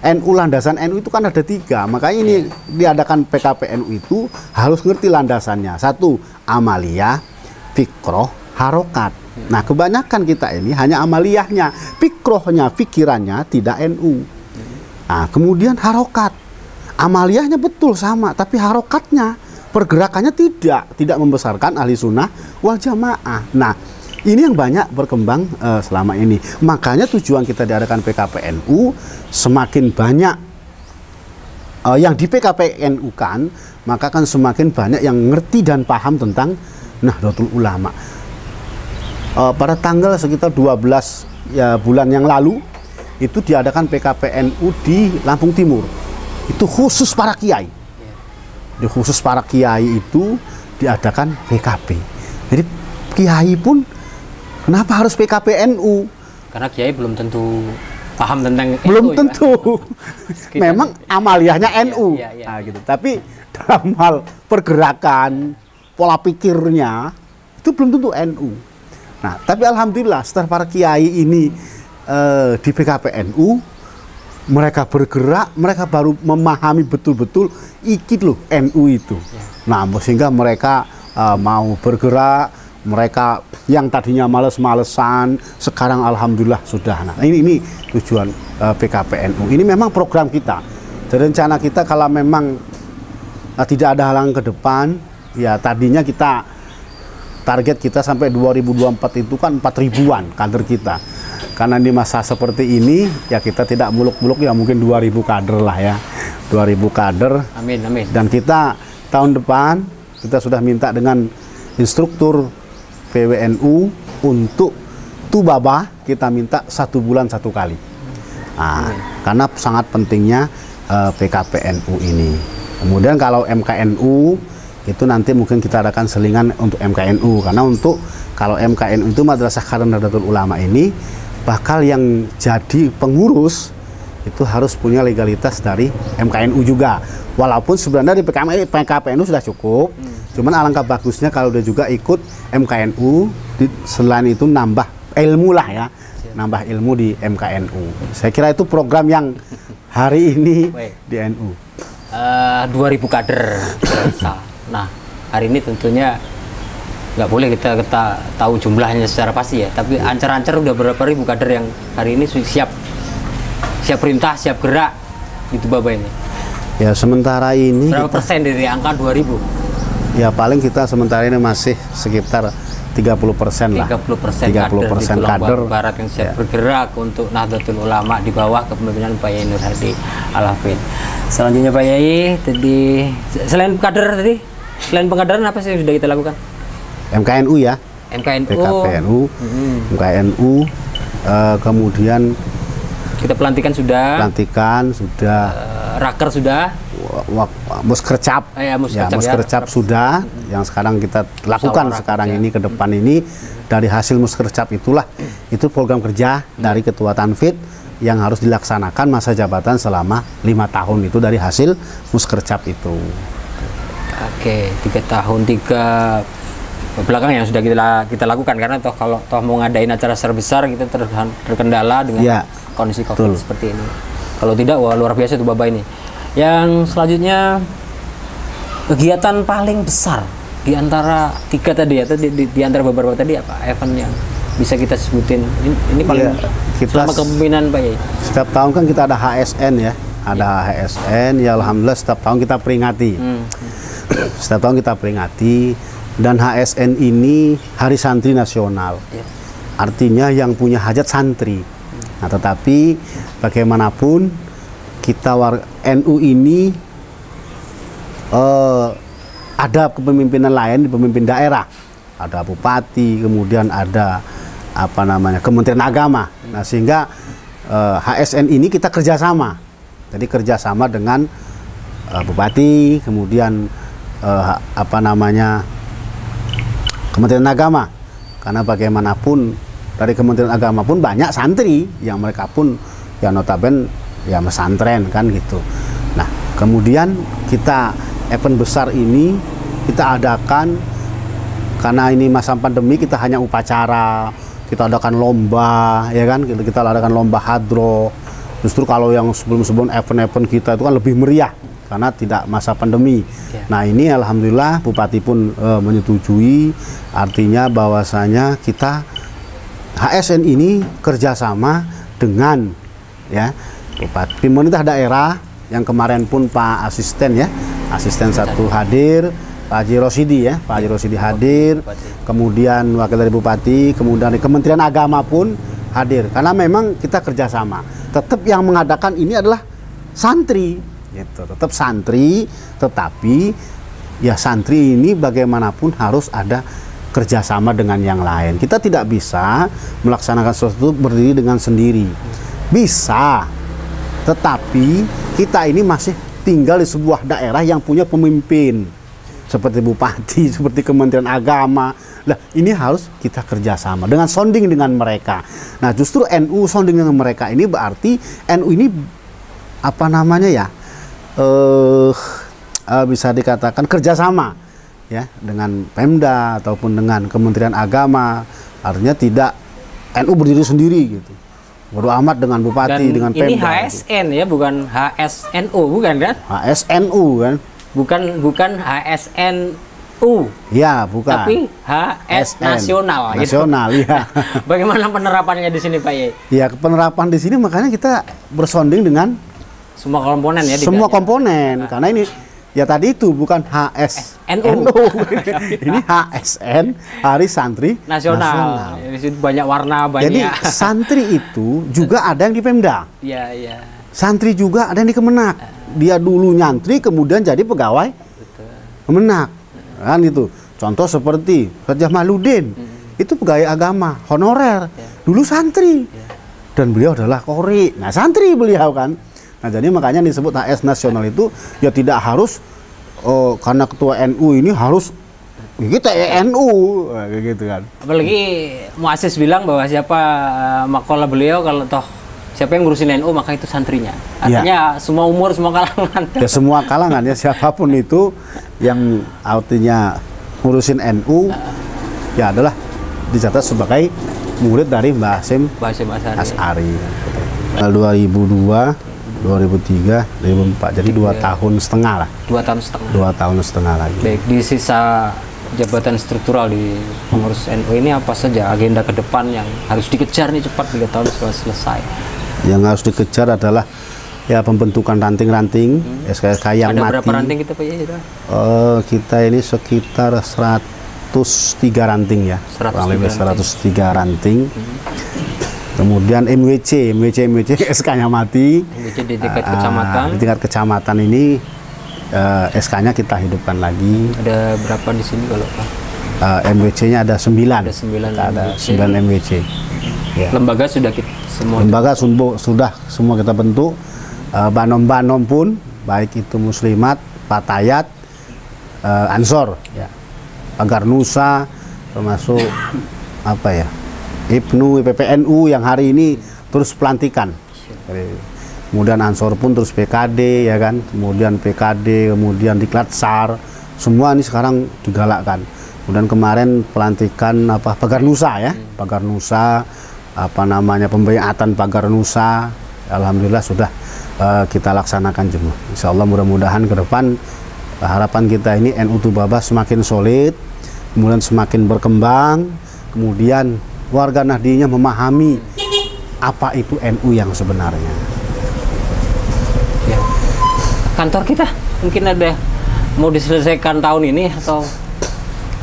NU, landasan NU itu kan ada 3, makanya ini diadakan PKPNU itu harus ngerti landasannya. 1, amaliyah, fikroh, harokat. Nah kebanyakan kita ini hanya amaliyahnya, fikrohnya, pikirannya tidak NU. Nah kemudian harokat, amaliyahnya betul sama, tapi harokatnya, pergerakannya tidak membesarkan ahli sunnah wal jamaah. Nah ini yang banyak berkembang selama ini. Makanya tujuan kita diadakan PKPNU, semakin banyak yang di PKPNU kan, maka kan semakin banyak yang ngerti dan paham tentang Nahdlatul Ulama. Pada tanggal sekitar 12 ya, bulan yang lalu itu diadakan PKPNU di Lampung Timur. Itu khusus para kiai. Di khusus para kiai itu diadakan PKP. Jadi kiai pun kenapa harus PKPNU? Karena kiai belum tentu paham tentang belum NU, tentu. Ya? Memang amaliyahnya NU. Nah, gitu. Tapi dalam hal pergerakan, pola pikirnya itu belum tentu NU. Nah, tapi alhamdulillah setelah para kiai ini di PKPNU, mereka bergerak, mereka baru memahami betul-betul iki loh NU itu. Nah, sehingga mereka mau bergerak, mereka yang tadinya males-malesan sekarang alhamdulillah sudah. Nah, ini tujuan PKPNU. Ini memang program kita. Dan rencana kita kalau memang tidak ada halangan ke depan, ya tadinya kita target kita sampai 2024 itu kan 4.000-an kader kita. Karena di masa seperti ini ya kita tidak muluk-muluk, ya mungkin 2.000 kader lah ya. 2.000 kader. Amin, amin. Dan kita tahun depan kita sudah minta dengan instruktur PWNU untuk tubabah, kita minta 1 bulan 1 kali. Nah, karena sangat pentingnya PKPNU ini. Kemudian kalau MKNU itu nanti mungkin kita adakan selingan untuk MKNU, karena untuk kalau MKNU itu Madrasah Kader Nahdlatul Ulama ini bakal yang jadi pengurus itu harus punya legalitas dari MKNU juga. Walaupun sebenarnya di PKPNU sudah cukup, cuman alangkah bagusnya kalau dia juga ikut MKNU, selain itu nambah ilmu lah ya, nambah ilmu di MKNU. Saya kira itu program yang hari ini di NU. 2.000 kader. Nah, hari ini tentunya nggak boleh kita tahu jumlahnya secara pasti ya, tapi ancar-ancar udah berapa ribu kader yang hari ini siap perintah, siap gerak gitu Bapak ini. Ya sementara ini berapa persen dari angka 2.000? Ya paling kita sementara ini masih sekitar 30% lah. 30% kader Barat yang siap bergerak untuk Nahdlatul Ulama di bawah kepemimpinan Pak Yai Nur Hadi Al-Hafidh. Selanjutnya Pak Yai, tadi selain kader tadi, selain pengkaderan apa sih yang sudah kita lakukan? MKNU ya. MKNU. PKPNU, MKNU, kemudian kita pelantikan sudah. Raker sudah. Muskercap, Muskercap sudah. Yang sekarang kita lakukan sekarang ini ke depan ini dari hasil Muskercap itulah itu program kerja dari Ketua Tanfid yang harus dilaksanakan masa jabatan selama 5 tahun itu dari hasil Muskercap itu. Oke, 3 tahun 3 belakang yang sudah kita lakukan, karena kalau mau ngadain acara secara besar kita terkendala dengan kondisi COVID seperti ini. Kalau tidak, wah luar biasa tuh Bapak ini. Yang selanjutnya, kegiatan paling besar di antara 3 tadi atau di antara beberapa tadi apa event yang bisa kita sebutin? Ini paling kita selama kepemimpinan Pak Yai. Setiap tahun kan kita ada HSN ya, ada HSN ya, alhamdulillah setiap tahun kita peringati. Setiap tahun kita peringati, dan HSN ini Hari Santri Nasional. Artinya yang punya hajat santri. Nah, tetapi bagaimanapun kita NU ini ada kepemimpinan lain di pemimpin daerah. Ada bupati, kemudian ada Kementerian Agama. Nah, sehingga HSN ini kita kerjasama. Jadi kerjasama dengan bupati, kemudian Kementerian Agama. Karena bagaimanapun dari Kementerian Agama pun banyak santri yang mereka pun ya notabene ya pesantren kan gitu. Nah, kemudian kita event besar ini kita adakan karena ini masa pandemi, kita hanya upacara, kita adakan lomba ya kan, kita adakan lomba hadroh. Justru kalau yang sebelum-sebelum event-event kita itu kan lebih meriah karena tidak masa pandemi. Nah, ini alhamdulillah Bupati pun menyetujui, artinya bahwasanya kita HSN ini kerjasama dengan ya Bupati, pemerintah daerah, yang kemarin pun Pak Asisten ya, Asisten 1 hadir, Pak Haji Rosidi ya, Pak Haji Rosidi hadir, kemudian wakil dari Bupati, kemudian dari Kementerian Agama pun hadir, karena memang kita kerjasama. Tetap yang mengadakan ini adalah santri, gitu. Tetap santri, tetapi ya santri ini bagaimanapun harus ada kerjasama dengan yang lain. Kita tidak bisa melaksanakan sesuatu berdiri dengan sendiri. Bisa, tetapi kita ini masih tinggal di sebuah daerah yang punya pemimpin seperti bupati, seperti Kementerian Agama. Nah, ini harus kita kerjasama dengan sounding dengan mereka. Nah, justru NU sounding dengan mereka ini berarti NU ini bisa dikatakan kerjasama ya dengan Pemda ataupun dengan Kementerian Agama. Artinya tidak NU berdiri sendiri gitu. Bodo amat dengan bupati, dengan Pemda. Ini HSN gitu ya, bukan HSNU, bukan kan? HSNU kan? Bukan HSNU. Ya, bukan. Tapi HS nasional. Nasional, gitu. Ya. Bagaimana penerapannya di sini, Pak Yai? Ya, penerapan di sini makanya kita bersonding dengan semua komponen ya. Semua komponen, karena ini ya tadi itu bukan HSNU. Ini HSN, Hari Santri Nasional. Di situ banyak warna, banyak. Jadi santri itu juga ada yang di Pemda. Iya, iya. Santri juga ada yang di Kemenak. Dia dulu nyantri kemudian jadi pegawai Kemenak. Kan itu. Contoh seperti Raja Maludin. Itu pegawai agama honorer. Dulu santri. Dan beliau adalah Kori. Nah, santri beliau kan. Nah, jadi makanya disebut HS nasional itu ya tidak harus karena ketua NU ini harus kita NU kayak gitu kan. Apalagi Muassis bilang bahwa siapa makalah beliau kalau toh siapa yang ngurusin NU maka itu santrinya. Artinya ya, semua umur, semua kalangan. Ya semua kalangan ya, siapapun itu yang artinya ngurusin NU ya adalah dicatat sebagai murid dari Mbah Hasyim Asy'ari. 2002 2003, 2004, jadi 2 tahun setengah lah. 2 tahun setengah. 2 tahun setengah lagi. Baik, di sisa jabatan struktural di pengurus NU ini apa saja agenda ke depan yang harus dikejar nih cepat 3 tahun setelah selesai? Yang harus dikejar adalah ya pembentukan ranting-ranting SKSK yang mati. Ada berapa ranting kita Pak ya? Kita ini sekitar 103 ranting ya. 103 ranting. Kemudian MWC SK-nya mati. MWC di tingkat kecamatan. Di tingkat kecamatan ini SK-nya kita hidupkan lagi. Ada berapa di sini kalau Pak? MWC-nya ada 9. Ada 9. Ada 9 MWC. Ya. Lembaga sudah kita semua. Lembaga sudah semua kita bentuk. Banom-banom pun baik itu Muslimat, Patayat, Ansor, ya. Pagar Nusa, termasuk apa ya? IPNU, PPNU yang hari ini terus pelantikan. Kemudian Ansor pun terus PKD ya kan, kemudian PKD, kemudian Diklat SAR, semua ini sekarang digalakkan. Kemudian kemarin pelantikan Pagar Nusa ya, Pagar Nusa, pembaiatan Pagar Nusa, alhamdulillah sudah kita laksanakan semua. Insya Allah mudah-mudahan ke depan harapan kita ini NU Tubaba semakin solid, kemudian semakin berkembang, kemudian warga Nahdlinya memahami apa itu NU yang sebenarnya. Ya. Kantor kita mungkin ada mau diselesaikan tahun ini atau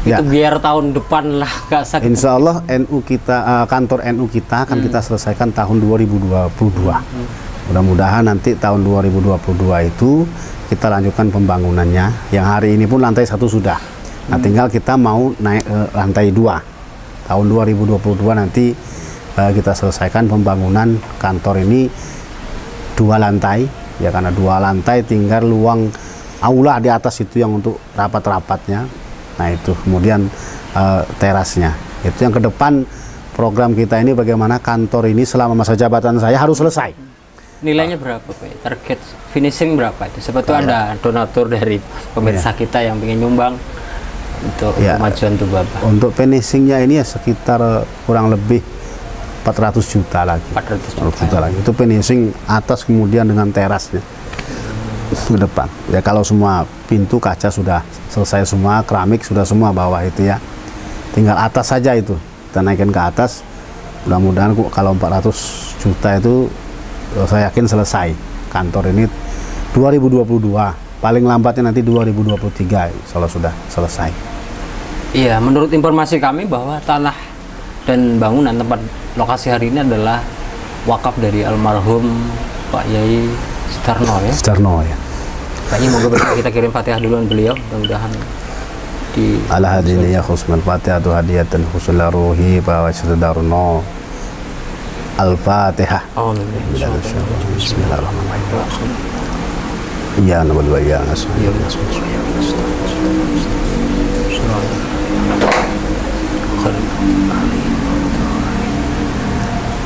itu biar tahun depan lah, gak sakit. Insya Allah NU kita, kantor NU kita akan kita selesaikan tahun 2022. Mudah-mudahan nanti tahun 2022 itu kita lanjutkan pembangunannya. Yang hari ini pun lantai 1 sudah. Nah, tinggal kita mau naik lantai 2. Tahun 2022 nanti kita selesaikan pembangunan kantor ini 2 lantai. Ya, karena 2 lantai tinggal luang aula di atas itu yang untuk rapat-rapatnya. Nah, itu kemudian terasnya. Itu yang ke depan program kita ini, bagaimana kantor ini selama masa jabatan saya harus selesai. Nilainya berapa Pak? Target finishing berapa itu? Sebetulnya ada donatur dari pemirsa kita yang ingin nyumbang untuk kemajuan Tubaba. Untuk finishingnya ini ya sekitar kurang lebih 400 juta lagi. 400 juta lagi. Itu finishing atas, kemudian dengan terasnya ke depan. Ya, kalau semua pintu kaca sudah selesai semua, keramik sudah semua bawah itu ya. Tinggal atas saja itu. Kita naikin ke atas. Mudah-mudahan kalau 400 juta itu saya yakin selesai. Kantor ini 2022. Paling lambatnya nanti 2023 kalau sudah selesai. Iya, menurut informasi kami bahwa tanah dan bangunan tempat lokasi hari ini adalah wakaf dari almarhum Pak Yai Sutarno ya. Sutarno ya. Kayaknya moga berkah, kita kirim Fatihah duluan beliau, mudah-mudahan di ala hadini ya khusnul Fatihah tu hadiyatan khusul ruhi bahwa Sutarno. Al-Fatihah. Bismillahirrahmanirrahim. Iya, nabal wa iya nas.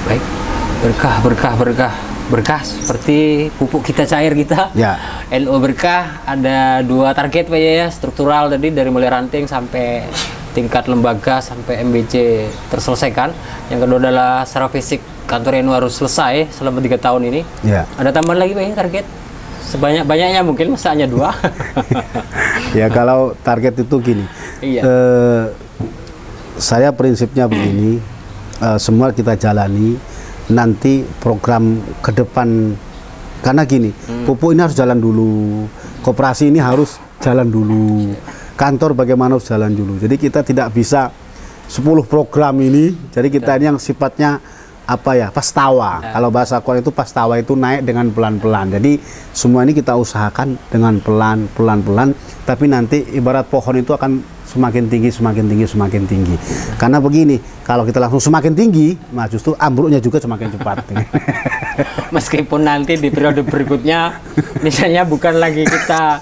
Baik, berkah seperti pupuk kita cair kita. Ya. NU Berkah ada 2 target Pak ya, struktural tadi dari mulai ranting sampai tingkat lembaga sampai MBC terselesaikan. Yang kedua adalah secara fisik kantor NU harus selesai selama 3 tahun ini. Ya. Ada tambahan lagi Pak ya target? Sebanyak-banyaknya mungkin, masa hanya 2? Ya, kalau target itu gini. Iya. Saya prinsipnya begini, semua kita jalani, nanti program ke depan, karena gini, pupuk ini harus jalan dulu, koperasi ini harus jalan dulu, kantor bagaimana harus jalan dulu. Jadi kita tidak bisa 10 program ini, jadi kita ini yang sifatnya pastawa. Kalau bahasa Quran itu pastawa itu naik dengan pelan-pelan. Jadi semua ini kita usahakan dengan pelan-pelan, tapi nanti ibarat pohon itu akan semakin tinggi. Karena begini, kalau kita langsung semakin tinggi, nah justru ambruknya juga semakin cepat. Meskipun nanti di periode berikutnya, misalnya bukan lagi kita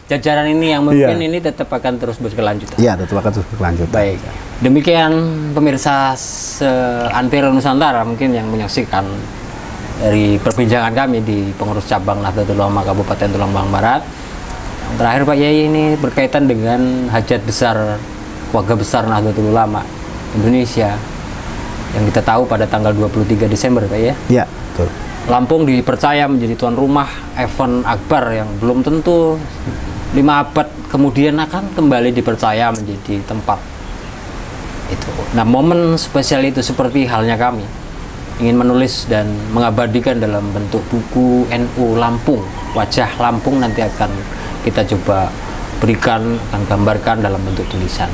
jajaran ini yang mungkin ini tetap akan terus berkelanjutan. Iya, tetap akan terus berkelanjutan. Baik. Demikian pemirsa se-Antero Nusantara mungkin yang menyaksikan dari perbincangan kami di pengurus cabang Nahdlatul Ulama Kabupaten Tulang Bang Barat. Yang terakhir Pak Yai, ini berkaitan dengan hajat besar keluarga besar Nahdlatul Ulama Indonesia yang kita tahu pada tanggal 23 Desember Pak ya. Iya, betul. Lampung dipercaya menjadi tuan rumah event akbar yang belum tentu 5 abad kemudian akan kembali dipercaya menjadi tempat itu. Nah, momen spesial itu seperti halnya kami ingin menulis dan mengabadikan dalam bentuk buku NU Lampung. Wajah Lampung nanti akan kita coba berikan, akan gambarkan dalam bentuk tulisan.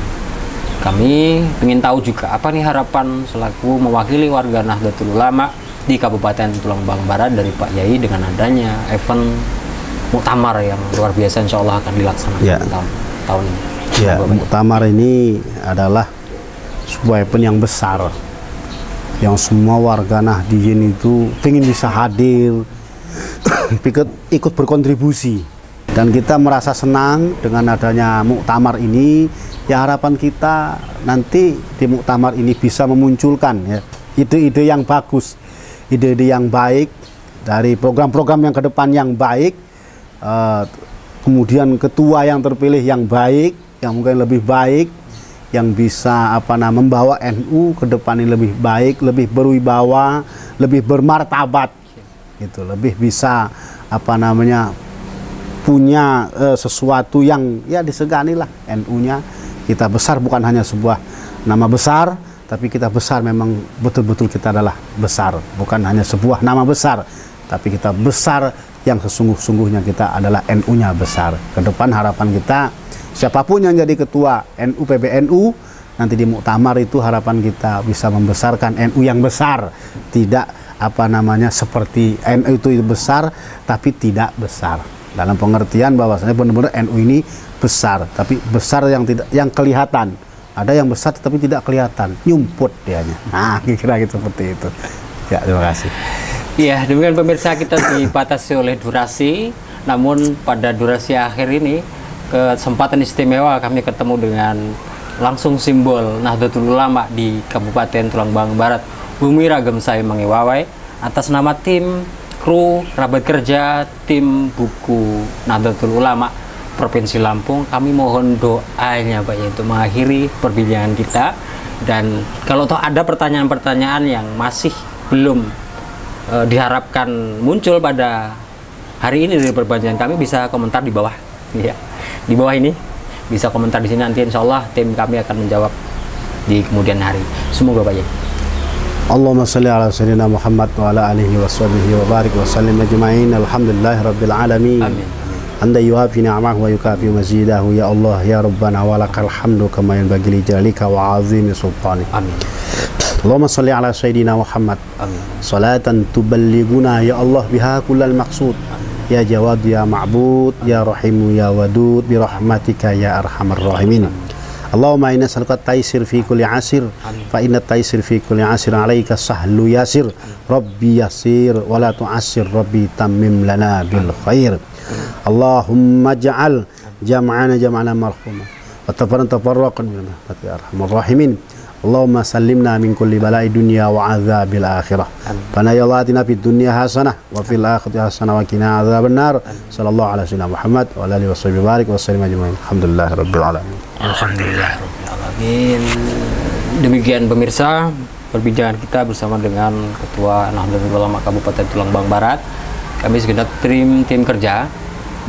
Kami ingin tahu juga apa nih harapan selaku mewakili warga Nahdlatul Ulama di Kabupaten Tulang Bang Barat dari Pak Yai dengan adanya event muktamar yang luar biasa, insya Allah akan dilaksanakan tahun ini. Ya, muktamar ini adalah sebuah event yang besar, yang semua warga Nahdliyin itu ingin bisa hadir, ikut berkontribusi, dan kita merasa senang dengan adanya muktamar ini. Ya, harapan kita nanti di muktamar ini bisa memunculkan ide-ide yang bagus, ide-ide yang baik dari program-program yang ke depan yang baik. Kemudian ketua yang terpilih yang baik, yang mungkin lebih baik, yang bisa membawa NU ke depan ini lebih baik, lebih berwibawa, lebih bermartabat gitu, lebih bisa punya sesuatu yang ya disegani lah NU-nya. Kita besar bukan hanya sebuah nama besar, tapi kita besar memang betul-betul kita adalah besar, bukan hanya sebuah nama besar, tapi kita besar yang sesungguh-sungguhnya kita adalah NU-nya besar. Ke depan harapan kita siapapun yang jadi ketua NU PBNU nanti di muktamar itu, harapan kita bisa membesarkan NU yang besar, tidak seperti NU itu besar tapi tidak besar, dalam pengertian bahwasanya benar-benar NU ini besar, tapi besar yang tidak, yang kelihatan. Ada yang besar tapi tidak kelihatan, nyumput dianya. Nah, kira-kira gitu, seperti itu. Ya, terima kasih. Iya, demikian pemirsa, kita dibatasi oleh durasi, namun pada durasi akhir ini kesempatan istimewa kami ketemu dengan langsung simbol Nahdlatul Ulama di Kabupaten Tulang Bawang Barat, Bumi Ragem Saya Mengewawai. Atas nama tim kru rabat kerja tim buku Nahdlatul Ulama Provinsi Lampung, kami mohon doanya Pak ya untuk mengakhiri perbincangan kita. Dan kalau toh ada pertanyaan-pertanyaan yang masih belum diharapkan muncul pada hari ini dari perbincangan kami, bisa komentar di bawah ya. Di bawah ini bisa komentar di sini, nanti insya Allah tim kami akan menjawab di kemudian hari. Semoga Pak ya. Allahumma salli ala sayyidina Muhammad wa ala alihi wa sahbihi wa barik wa sallim ajma'in. Alhamdulillahi rabbil alamin. Amin. Anda yuhafi ni'amahu wa yukafi mazidahu ya Allah ya Rabbana wa lakal hamdu kama yanbaghi li jalika wa azimi sultani. Amin. Allahumma salli ala sayyidina Muhammad. Amin. Salatan tuballighuna ya Allah biha kullal maqsud. Ya Jawad ya Ma'bud ya Rahimu ya Wadud bi rahmatika ya arhamar rahimin. Allahumma inna nas'aluka taysir fi kulli asir fa inna taysir fi kulli asir alayka sahlu yasir. Rabbi yasir wa la tu'assir rabbi tammim lana bil khair. Allahumma ja'al jam'ana jam'ana marhuma wa tafarraqan min rahmatika ya arhamar rahimin. Allahumma sallimna min kulli bala'i dunya wa azabil akhirah. Bana ya Allah atina fid dunya hasanah wa fil akhirati hasanah wa qina azaban nar. Sallallahu ala sayyidina Muhammad wa alihi washabihi barik wa sallim ajmain. Alhamdulillahirabbil alamin. Alhamdulillahirabbil alamin. Demikian pemirsa perbincangan kita bersama dengan Ketua Nahdlatul Ulama Kabupaten Tulang Bawang Barat. Kami segenap tim kerja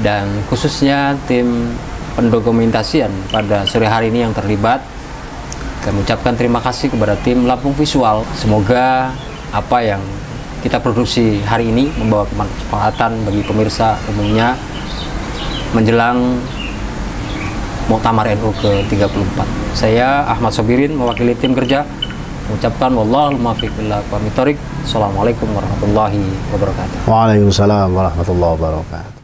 dan khususnya tim pendokumentasian pada sore hari ini yang terlibat. Kami ucapkan terima kasih kepada tim Lampung Visual. Semoga apa yang kita produksi hari ini membawa kemanfaatan bagi pemirsa umumnya menjelang Muktamar NU ke-34. Saya Ahmad Sobirin mewakili tim kerja mengucapkan wallahul muwaffiq ila aqwamit thoriq. Assalamualaikum warahmatullahi wabarakatuh. Waalaikumsalam warahmatullahi wabarakatuh.